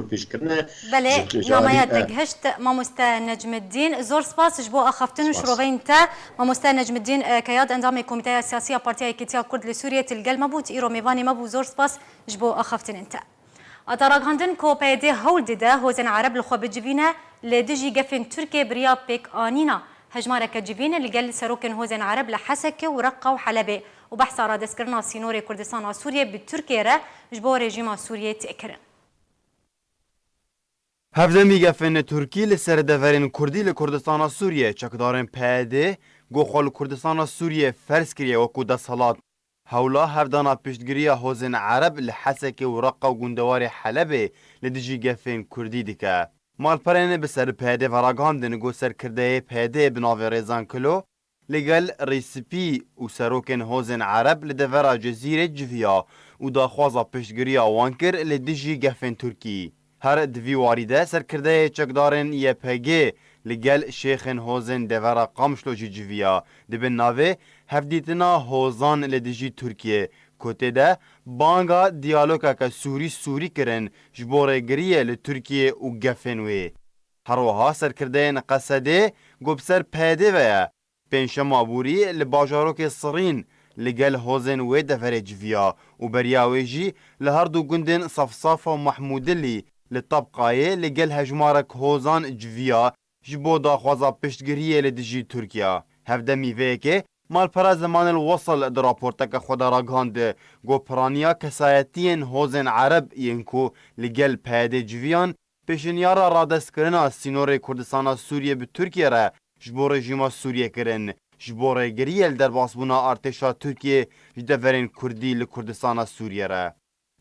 پیش کرنه بله ناميات دقهشت ماموستا نجم الدين زور سباس جبو اخفتن شروبين تا ماموستا نجم الدين كياد اندام الكوميتيه السياسيه بارتيا كيتيا كرد لسوريا تلقل مبوت ايرو ميفاني مبو زور سباس جبو اخفتن انت اتراغاندن كو بيدي هولد ده هوزن عرب لخو بجبينه لدجي قفن تركيا بريا بيك انينا هجمارك جبين اللي قال سروكن هوزن عرب لحسكه ورقه وحلبه وبحث على دسكرنا سينوري كردستان سوريا بالتركيا جبو ريجيم سوريا تأكرن هفده میگفن ترکی لسر دفرین کردی لکردستان سوریه چکدارن پیده گوخال کردستان سوریه فرس کریه و کود صلات هولا هفدانا پشتگیری هوزن عرب لحسکه ورقه و گندوار حلبه لدیجی گفن کردی دیکه مالپرین بسر پیده وراغاندن گو سر کرده پیده بناوی ریزان کلو لگل ریسپی و سروکن هوزن عرب لدورا جزیره جویا و داخوازا پشتگیری وانکر لدیجی گفن ترکی هر دوی واریده سر کرده چکدارن یه پگه لگل شیخن هوزن دورا قامشلوجی جویا دبن ناوه هفدیتنا هوزان لدیجی ترکیه کوته ده بانگا دیالوگا که سوری کرن جبوره گریه لترکیه و گفنوی هروها سرکردین قصده گوبسر پیده ویا پنشم عبوری لباجاروک صرین لگل هوزن و دفر جویا و بریاوی جی لهر دو گندن صفصافه و محمودلی لطبقایه لگل هجمارک هوزان جویا جبو داخوازا پشتگریه لدجی ترکیا هفده میوه که مالپرا زمان الوصل در راپورتک خدا را گاند گو پرانیا کسایتین هوزن عرب ینکو لگل پیاده جویان پیشنیارا را دست کرنا سینور کردستان سوریه به ترکیه را جبو رژیم سوریه کرن جبو ریگریل در باسبونا ارتشا ترکیه جدفرین کردی لکردستان سوریه را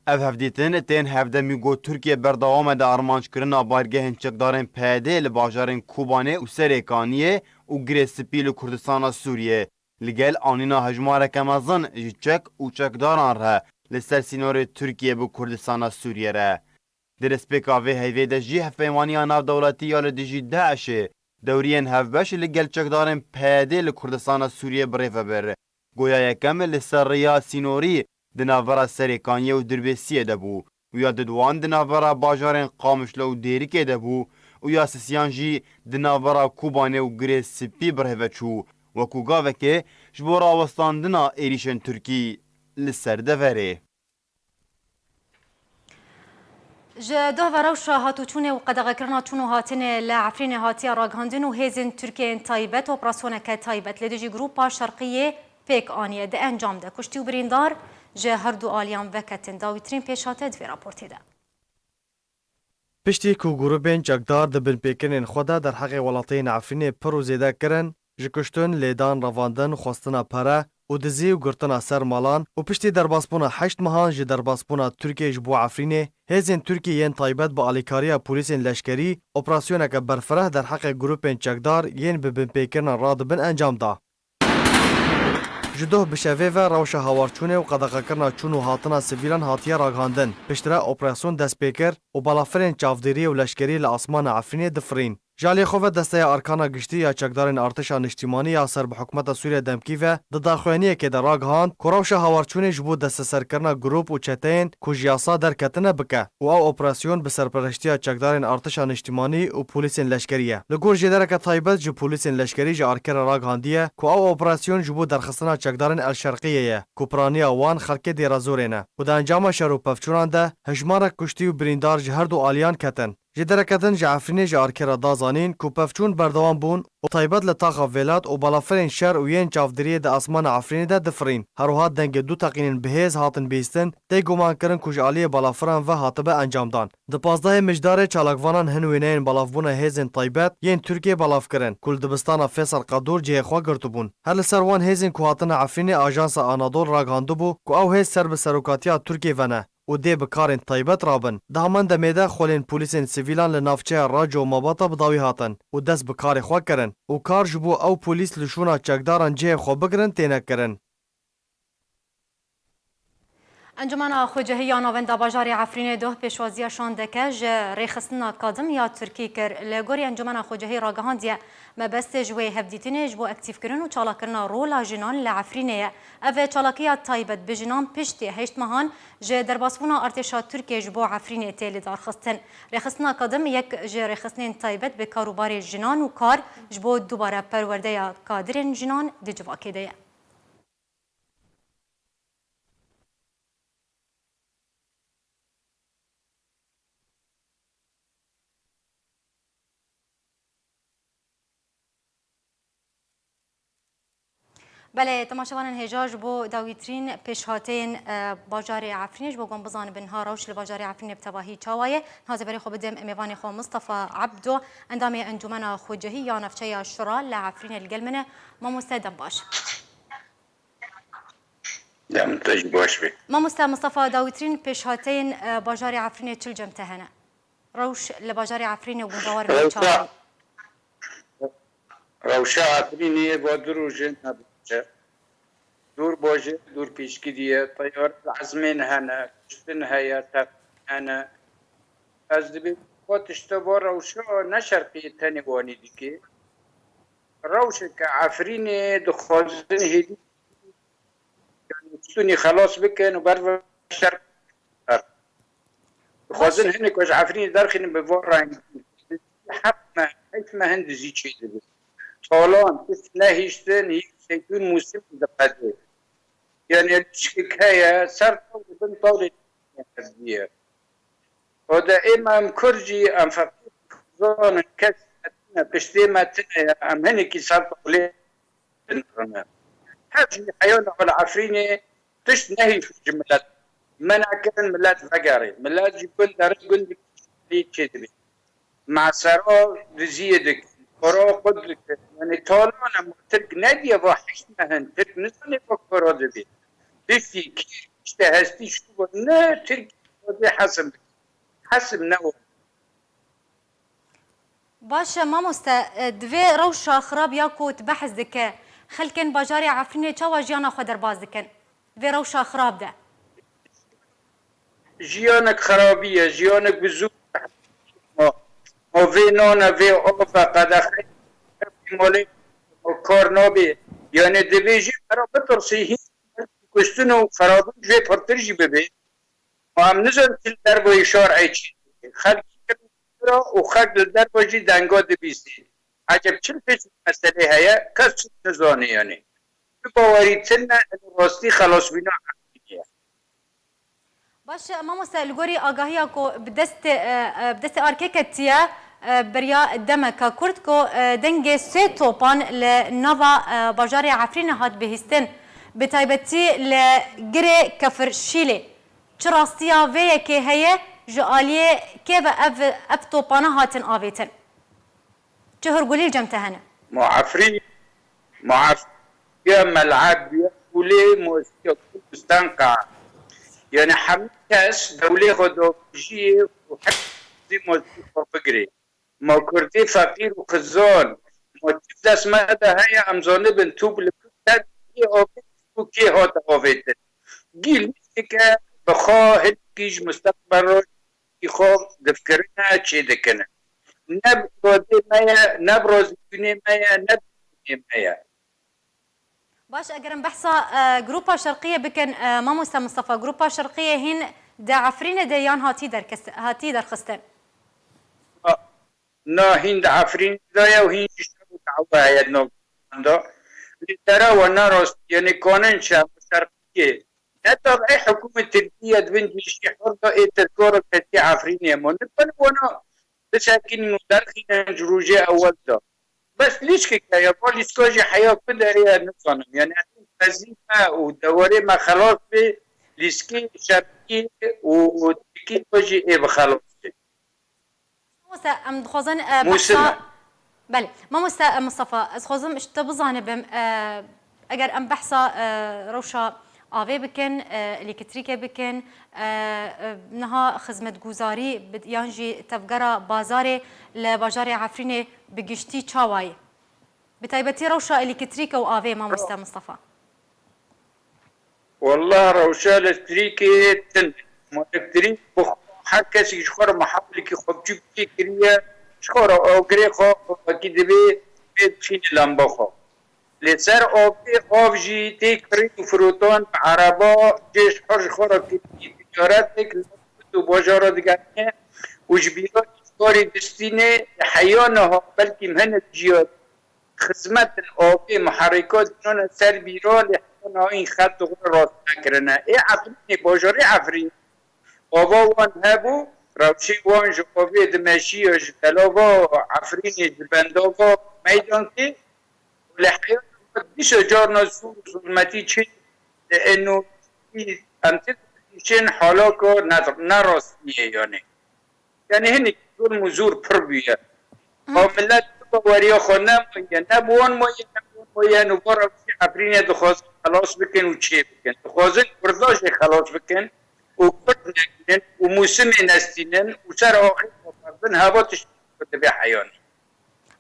اف هفدیتن تین هفده میگو ترکیه بردوام ده ارمانج کرنا بارگهن چکدارن پیاده لباجارن کوبانه و سریکانیه و گریسپی لکردستان سوریه لگل آنینا هجمار کمازن جچک و چکداران را لسر سینور ترکیه به کردستان سوریه را در اسپیکا وی هیوی ده جی هفیمانی ناو دولتی یا لدجی داعشه دورین هفبش لگل چکدارن پیاده لکردستان سوریه بریفه بر گویا یکم لسر ریا سینوری دناورا سریکانیه و دربیسیه دبو و یا ددوان دناورا باجارن قامشلو دیریکه دبو و یا سسیان جی دناورا کوبانه و گریسپی بریفه چو وکو گاوه که جبورا وستاندنا ایریشن ترکی لسر دفره جه ده وروشا هاتو چونه و قدغه کرنا چونو هاتن لعفرین هاتیا راگهاندن و هیزن ترکیه تایبت و اپراسیونک تایبت لدجی گروپا شرقیه پیک آنیه ده انجام ده کشتی و بریندار جه هر دو آلیان وکتن داویترین پیشاته دوی راپورتی ده پشتی کو گروپین چکدار دبن پیکنین خدا در حق ولاتین عفرین پرو زیده کرن جکشتون لیدان رواندن خواستنا پره و دزی و گرتنا سر مالان و پشتی در باسپونا 8 ماهان جی در باسپونا ترکیه جبو عفرینه هزین ترکیه ین تایبت با آلیکاریا پولیسین لشکری اپراسیونک برفره در حق گروپین چکدار ین ببن پیکرنا رادبن انجام دا. جدوه بشوه و روش هاورچونه و قدقه کرنا چونو هاتنا سویلان هاتیا راگهاندن پشتره اپراسیون دست پیکر و بالافرین چافدیری و لشکری لاسمان عفرینه دفرین. جالی خواه دسته ارکانا گشتی یا چکدارین ارتشا نشتیمانی یا سر به حکومت سوریه دمکی و دداخوینیه که در راگهاند کروش هاورچونه جبو دست سرکرنا گروپ و چتین کجیاسا در کتنه بکه و او اپراسیون به سرپرشتی چکدارین ارتشا نشتیمانی و پولیسین لشکریه لگور جدرک تایبت جو پولیسین لشکری جا ارکر راگهاندیه که او اپراسیون جبو درخستنا چکدارین الشرقیه کوپرانیا وان خلک دیرازورینه و در انجام شروع پفچوران ده هجمار کشتی و بریندار جهر دو آلیان کتن جدرکتن جعفرینه جارکر دازانین کو پفچون بردوام بون و طایبت لطاقه ولات و بالافرین شر و ین چافدریه ده اسمان عفرینه ده دفرین هروهات دنگ دو تقینین بهیز هاتن بیستن ده گمان کرن کج عالی بالافران و هاتبه انجام دان ده 15 مجدار چالاکوانان هنوینین بالافبون هیزن طایبت ین ترکیه بالاف کرن کل دبستان فیصل قدور جه خوا گرتبون هر سروان هیزن کو هاتن عفرینه آژانس آنادول راگاندو بو کو او هیز سر به سروکاتیا ترکیه ونه و دی بکارن طایبت رابن ده همان دمیده خولین پولیسین سیویلان لنافچه راج و مباطا بداوی هاتن و دست بکار خوا کرن و کار جبو او پولیس لشونا چکداران جه خوا بگرن تینه کرن انجمن خوجهی ناوند باجار عفرین ده پیشوازی شاندکه جه ریخستنا کادم یا ترکی کر لگوری انجمن خوجهی راگهاندیه مبست جوی هفدیتینه جبو اکتیف کرن و چالاکرنا رولا جنان لعفرینه اوه چالاکیات تایبت بجنان پشتی 8 ماهان جه درباسبونا ارتشا ترکیه جبو عفرینه تیلی دارخستن ریخستنا کادم یک جه ریخستنین تایبت به کاروبار جنان و کار جبو دوباره پرورده کادرین جنان دی جواکی ده بله تماشاوان هجاج بو داویترین پیشهاتین باجار عفرینش بو گم بزان بنها روش لباجار عفرین بتواهی چاوایه نازه بری خو بدم امیوان خو مصطفى عبدو اندامي انجمن خوجهی یا نفچه شورا لعفرین الگلمنه ما مستعدم باش ما مصطفى داویترین پیشهاتین باجار عفرین چل جمتهنه روش لباجار عفرین و گندوار من چاوایه روش عفرینی با دروجن دور باجه دور پیشگیریه طیار عزمین هنه کشتن هیات هنه از دبی خودشتا با روشا نشرقی تنگوانی دیگه روش که عفرینی دخوازن هیدی یعنی خلاص بکن و بر شرق دخوازن هنه کش عفرینی درخین بوار رنگ حق ما حیث ما هندزی چی دبی طالان کس نهیشتن هیچ سیکون موسیم دقیقه يعني الحكاية صار طول بن طول الدنيا ودائما مكرجي أم فقير زون كاس بشتي ما تنا أم هنيك صار طول حاجة حيوان والعفريني تش نهي في الجملات منع كان ملات فقاري ملات يقول دار يقول لي كذبي مع سرو رزيدك برو قدرك يعني طالما ترك نادي واحد مهن ترك نزل يفكروا دبي بيفي كي اشتهستي شو لا ترك حسب نوع باش مامۆستا divê rewşa xirabiya ku tu behs dike xelkên bajarê Efrînê çawa jiyana xwe derbas dikin vê rewşa xirab de جيانك خرابية جيانك بزوج وفينونا في أوفا قد أخذ مولي وكورنوبي يعني دبيجي خراب ترسيه كستنو خراب جي فرترجي ببي وعم نزل الدرب ويشار عيشي خلق وخلق الدرب وجي دانجو دبيسي عجب چل فيش مسألة هيا كس نزاني يعني بباوريتنا الوسطي خلاص بنا باش مامۆستا li gorî agahiya ku bi destê arkêketiye beriya demeka Kurd ku dengê sê topan li nava bajarê Efrînê hat bihîstin bi taybetî li girê Kefirşîlê çi rastiya vê yekê heye ji aliyê kê ve ev topana hatin avêtin çi hurgulî cem te hene معفرين يا ملعب يا ولي موسيقى كردستان قاع يعني حماس دولة خدوجية وحكي موسيقى فقري ما كردي فقير وخزان ما تبدأ ماذا هي أمزانة بنتوب لكتاب كي هات أوفيت جيل ميكا بخاه كيج مستقبل يخو دفكرنا شيء دكنا نبرز مايا نبرز بني مايا نبرز مايا باش اگرم بحثا جروبا شرقية بكن مامۆستا مصطفى جروبا شرقية هين دا عفرينة ديان هاتي درخستن نا هند عفرين دايا وهند يشتغلوا دعوة هيا نوكاندا لترى ونرى يعني قانون شعب شرقية نتابع أي حكومة تركيا دبن شي حرة إيه تذكر كتي عفرينية ما نقبل وانا بس هكين مدرخين جروجي أول دا بس ليش كده يا بوليس كوجي حياة كده هي نصنم يعني وظيفة ودوري ما خلاص في ليسكي شبكي وتكي كوجي إيه بخلاص مامۆستا ام دخوازن بحثا بله مامۆستا مصطفى از خوازم اشتا بزانه بم اگر ام بحثا روشا آوه بکن الکتریکه بکن نها خدمت گزاری یانجی تفگرا بازار لبازار عفرین بگشتی چاوای بتایبتی روشا الکتریکه و آوه مامۆستا مصطفى والله روشا الكتريكي تن ما الكتريك حكسي شخور محاولة كي خبجي كريا شخور او كري خو اكيد بي بيتشين لامبو خو لسر او جي تكري فروتون عربا جيش حرج خور كي تجارتك وبجارة دقانية وجبيرات كوري دستيني حيانها بلكي مهنة جياد خدمت الأوبي محركات نون سر بيرا لحيانها این خط غور راست نکرنه ای عفرینی باجاری عفرین آوا وان هبو روشی وان جوابی دمشی و جتلاوا عفرینی جبنداوا میدان که لحیان دیش جار نزور ظلمتی چی لانو امتد چین حالا که نراستیه یعنی هنی ظلم و زور پر بیه ملت وریا خونم نبوان مایه نبارا عفرینی دخواست خلاص بکن و چه بکن دخواست برداشت خلاص بکن و کرد نگینن و موسم نستینن و سر آخر مفردن هوا تشکیل به حیانی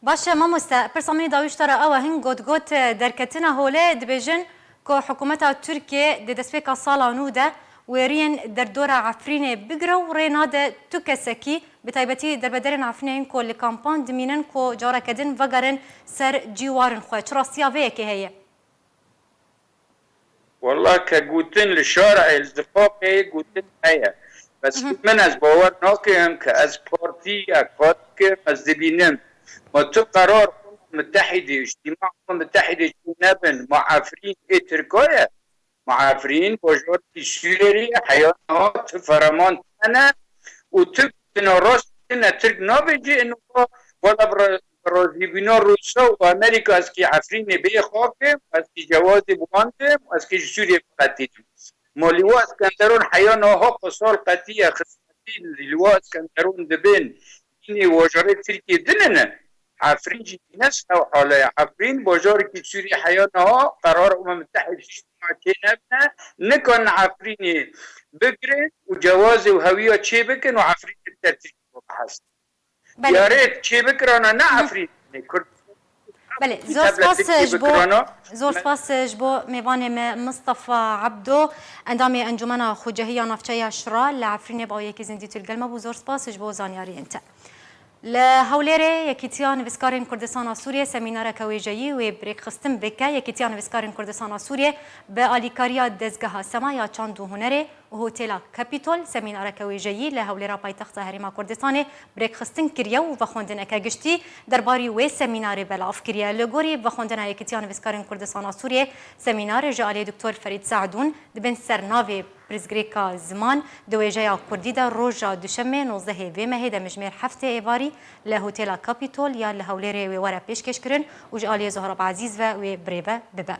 باشه مامۆستا پرسامنی داویشتره اوه هنگ گوت درکتنا هوله دبیجن که حکومت ترکیه دستپیکا سالا نوده ويرين دردورة عفرينة بقرا ورينا ده تكسكي بتايبتي دربدرن عفرينين كو لكامبان دمينن كو جارا كدن وغرن سر جيوارن خواه چراسيا ويكي هي والله كقوتن للشارع الزفاقي قوتن هيا بس من از باور ناكهم كاز بارتي اكواتك از دبينن ما تو قرار متحدة اجتماع متحدة نبن مع عفرين تركيا معافرين بوجود سوري حيوانات فرمان أنا وترك راس ترك نابجي إنه ولا برازيل بنا روسا وأمريكا أسكي عفرين بيخاكم أسكي جواز بوانتم أسكي سوريا قتيل مولوا اسكندرون حيوانها قصال قتية خصمتين لواء اسكندرون دبين إني وجارة تركي دننا عفرين جي نفسها وحالها عفرين بوجارة سوريا حيوانها قرار المتحدة كينبنا نكون عفرين بقرة وجواز وهوية شي بكن وعفرين الترتيب وبحث يا ريت شي بكرة أنا عفرين بله زور سپاس جبو میوان مصطفى عبدو اندامی انجمن خوجهی نفچه شرا لعفرین با یکی زندی تلگلمه بو زور سپاس جبو زانیاری انت لهوليري يكيتيان فيسكارين كردستان سوريا سمينار كويجي وبريك خستم بكا يكيتيان فيسكارين كردستان سوريا باليكاريا دزغها سمايا چاندو هنري وهوتيلا كابيتول سمينار كويجي لهوليرا بايتخت هريما كردستان بريك خستن كريا وفخوندن اكاغشتي درباري و سمينار بلاف كريا لغوري بخوندن يكيتيان فيسكارين كردستان سوريا سمينار جالي دكتور فريد سعدون دبن سرنافي برزگریکا زمان دویجه کردی در روزا دوشنبه 19 ومه ده مجمر هفته ایواری لهوتیلا کاپیتول یا لهوليري و ورا پیشکش کرن و جالی زهراب عزیز و بریبه ببه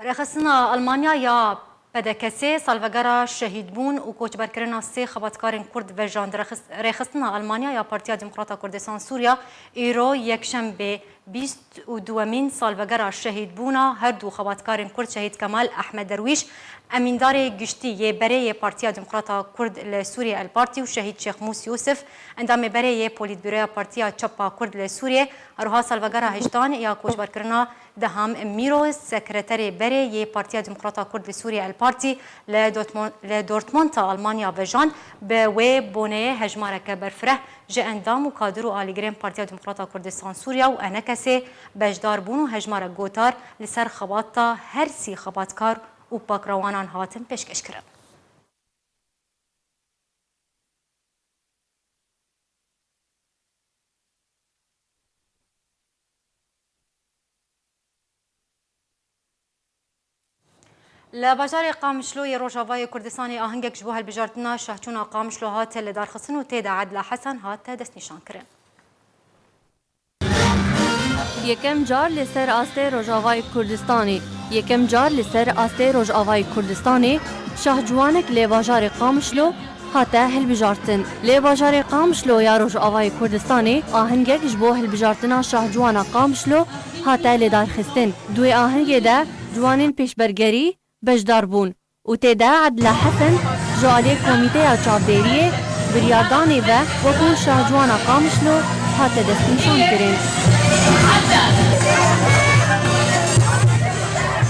رخصنا ألمانيا يا بدكسي سالفجرا شهيد بون وكوتش بركرنا سي خبطكارن كرد وجاند رخصنا ألمانيا يا بارتيا ديمقراطا كردستان سوريا إيرو يكشنبه 22 سالفجرا شهيد بونا هردو خبطكارن كرد شهيد كمال أحمد درويش امين داري گشتي بري بارتيا ديمقراطا كرد لسوريا البارتي وشهيد شيخ موسى يوسف عندما بري بوليت بيرو بارتيا تشابا كرد لسوريا اروها سالفجرا هشتان يا كوتش بركرنا دهم ميرو سكرتاري بري بارتيا ديمقراطا كرد لسوريا البارتي لدورتموند ألمانيا وجان بوي بوني هجمارك برفره جاء اندام وكادرو آليغرين بارتيا ديمقراطا كردستان سوريا وانكسي بجدار بونو هجمارك جوتار لسر خباطة هرسي خباطكار و باكروانان هاتن پیشکش کرد. لبجار قامشلو روجاوای کردستانی آهنگک جبو هالبجارتنا شهچون قامشلو هات لدار خصن و تیدا عدل حسن هات دست نشان کرد. یکم جار لسر آسته روجاوای کردستانی یکم جار لسر آسته روجاوای کردستانی شهجوانک لبجار قامشلو هاته هلبجارتن لبجار قامشلو یا روجاوای کردستانی آهنگک جبو هالبجارتنا شهجوانا قامشلو هاته لدار خستن دوی آهنگ ده جوانین پیشبرگری بجدار بون و تیدا عدل حسن جوالی کمیته چاودیریه بریاردانی و وکو شهجوانا قامشلو هاته دست نشان کرن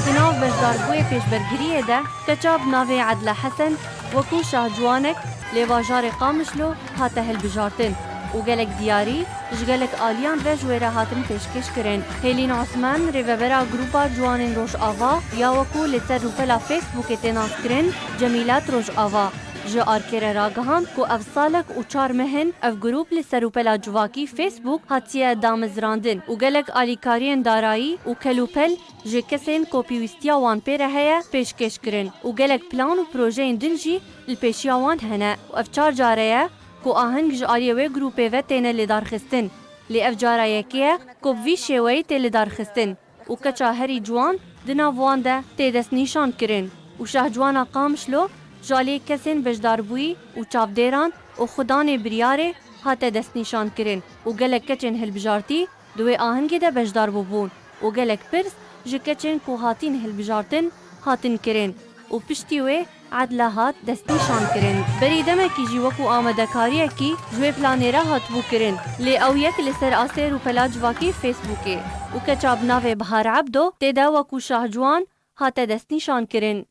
تناو بجداربوی پیشبرگریه ده کچاب ناوی عدل حسن وکو شهجوانک لیواجار قامشلو هاته هلبجارتن و گلک دیاری جگلک آلیان و جویره هاتن پیشکش کرن هیلین عثمان ریوبرا گروپا جوانین روش آوا یا وکو لسر روپلا فیسبوک تناس کرن جمیلات روش آوا جه آرکر راگهان کو افسالک و چار مهن اف گروپ لسروپلا جواکی فیسبوک هاتیه دامزراندن و گلک آلیکارین دارایی و کلوپل جه کسین کوپیویستیا وان پیره هیا پیشکش کرن و گلک پلان و پروژه دنجی الپیشیا وان هنه و اف چار جاره کو آهنگ جه آلیوه گروپه و تینه لدارخستن لی اف جاره یکیه کو بوی شوی تی لدارخستن و کچا هری جوان دنا وان ده تی دست نیشان کرن و شه جوانا قامشلو جالی کسین بجداربوی و چاودیران و خدان بریاره هاته دست نشان کرن و گلک کچن هلبجارتی دوی آهنگی ده بجداربو بون و گلک پرس جه کچن کو هاتین هلبجارتن هاتن کرن و پشتی وی عدله هات دست نشان کرن بریدمه کی جی وکو آمدکاریه کی جوی پلانیره هات بو کرن لی او یک لسر آسیر و پلاج واکی فیسبوکه و کچاب ناوی بهار عبدو تیدا وکو شاهجوان هاته دست نشان کرن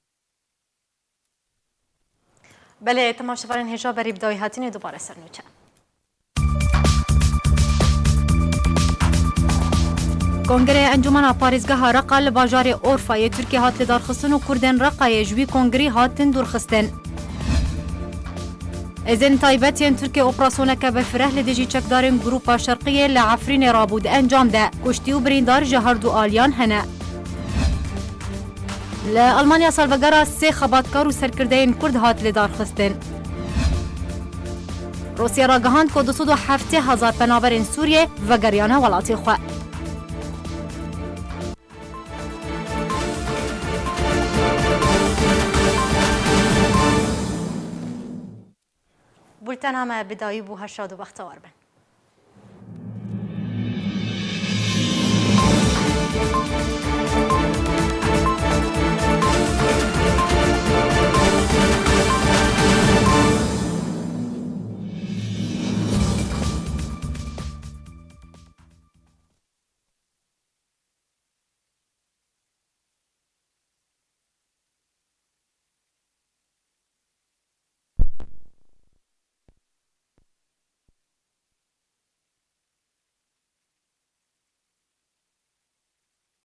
بله تماشاوران هجا بری بدای هاتین دوباره سرنوچه کنگره انجمن پاریزگاه رقا لباجار اورفای ترکیه هات لدارخستن و کردن رقای جوی کنگری هاتن دورخستن. ازن تایبتین ترکیه اپراسیون که به فره لدیجی چکدارن گروپا شرقیه لعفرین رابود انجام ده کشتی و بریندار جهردو آلیان هنه. لألمانيا سالفقرا سي خباتكار و سركردين كرد هات لدارخستن. روسيا راقهاند كو 207,000 بنابرين سوريا وقريانا ولاتي خواه. بولتان همه بدایی بو هشاد و بختوار بن.